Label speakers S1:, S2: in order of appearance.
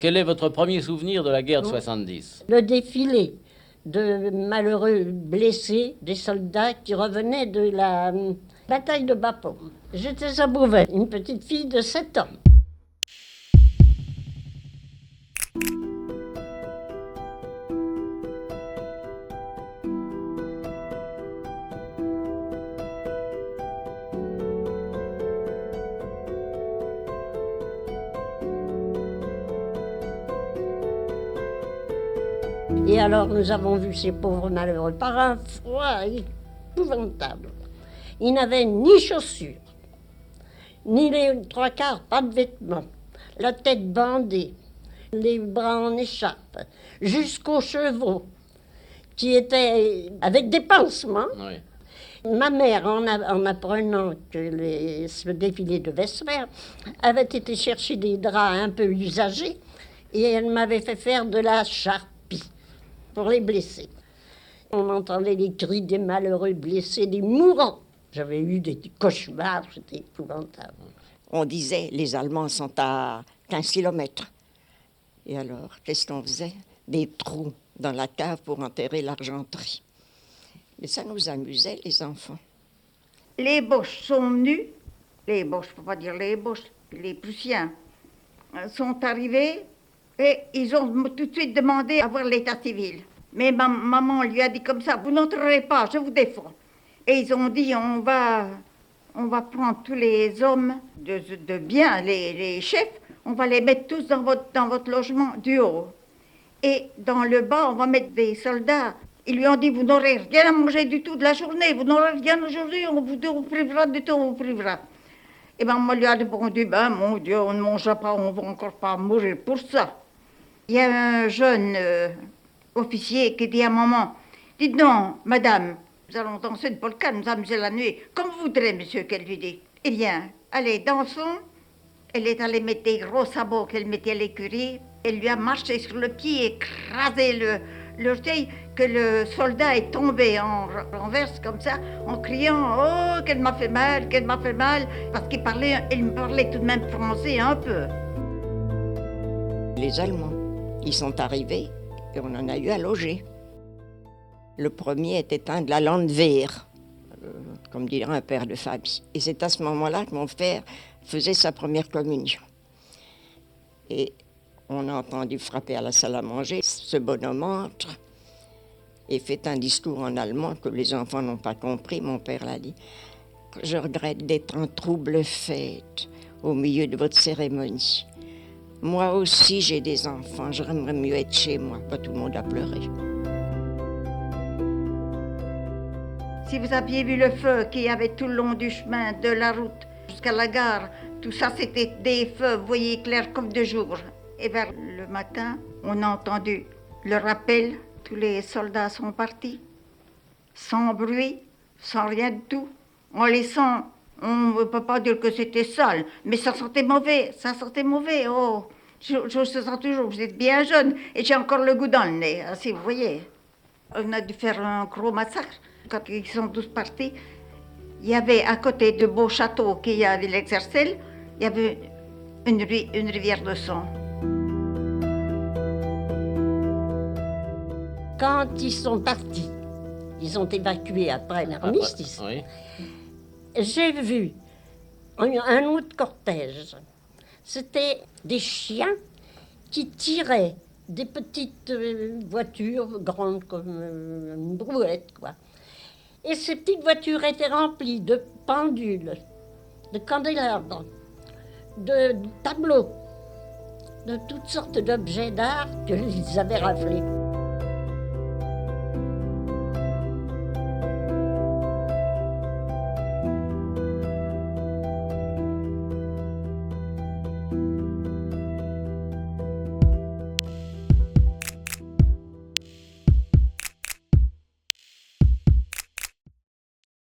S1: Quel est votre premier souvenir de la guerre de 70?
S2: Le défilé de malheureux blessés, des soldats qui revenaient de la bataille de Bapaume. J'étais à Beauvais, une petite fille de 7 ans. Et alors nous avons vu ces pauvres malheureux par un froid épouvantable. Ils n'avaient ni chaussures, ni les trois quarts, pas de vêtements, la tête bandée, les bras en écharpe, jusqu'aux chevaux, qui étaient avec des pansements. Oui. Ma mère, en apprenant que ce défilé devait se faire, avait été chercher des draps un peu usagés et elle m'avait fait faire de la charpie pour les blessés. On entendait les cris des malheureux blessés, des mourants. J'avais eu des cauchemars, c'était épouvantable.
S3: On disait, les Allemands sont à 15 kilomètres. Et alors, qu'est-ce qu'on faisait? Des trous dans la cave pour enterrer l'argenterie. Mais ça nous amusait, les enfants.
S4: Les Boches sont venus, les Boches, il ne faut pas dire les Boches, les Prussiens, sont arrivés et ils ont tout de suite demandé à voir l'état civil. Mais maman lui a dit comme ça, vous n'entrerez pas, je vous défends. Et ils ont dit, on va prendre tous les hommes de bien, les chefs, on va les mettre tous dans votre logement du haut. Et dans le bas, on va mettre des soldats. Ils lui ont dit, vous n'aurez rien à manger du tout de la journée, vous n'aurez rien aujourd'hui, on vous privera du tout, on vous privera. Et maman lui a répondu, ben mon Dieu, on ne mangera pas, on ne va encore pas mourir pour ça. Il y a un jeune officier qui dit à maman, dites non, madame, nous allons danser une polka, nous amuser la nuit, comme vous voudrez, monsieur, qu'elle lui dit. Eh bien, allez, dansons. Elle est allée mettre des gros sabots qu'elle mettait à l'écurie. Elle lui a marché sur le pied, écrasé l'orteil, que le soldat est tombé en renverse comme ça, en criant « Oh, qu'elle m'a fait mal, qu'elle m'a fait mal !» Parce il me parlait tout de même français un peu.
S3: Les Allemands, ils sont arrivés et on en a eu à loger. Le premier était un de la Landwehr, comme dirait un père de famille. Et c'est à ce moment-là que mon père faisait sa première communion. Et on a entendu frapper à la salle à manger. Ce bonhomme entre et fait un discours en allemand que les enfants n'ont pas compris. Mon père l'a dit. Je regrette d'être en trouble fête au milieu de votre cérémonie. Moi aussi, j'ai des enfants. J'aimerais mieux être chez moi. Pas tout le monde a pleuré.
S4: Si vous aviez vu le feu qu'il y avait tout le long du chemin, de la route jusqu'à la gare, tout ça c'était des feux, vous voyez, clairs comme de jour. Et vers le matin, on a entendu le rappel, tous les soldats sont partis, sans bruit, sans rien du tout, en laissant, on ne peut pas dire que c'était sale, mais ça sentait mauvais, oh. Je sens toujours, vous êtes bien jeune et j'ai encore le goût dans le nez, si vous voyez. On a dû faire un gros massacre. Quand ils sont tous partis, il y avait à côté de Beauchâteau, qui y avait l'Exercel, il y avait une rivière de sang.
S2: Quand ils sont partis, ils ont évacué après l'armistice,
S1: Oui.
S2: j'ai vu un autre cortège. C'était des chiens qui tiraient des petites voitures grandes comme une brouette, quoi. Et ces petites voitures étaient remplies de pendules, de candélabres, de tableaux, de toutes sortes d'objets d'art qu'ils avaient raflés.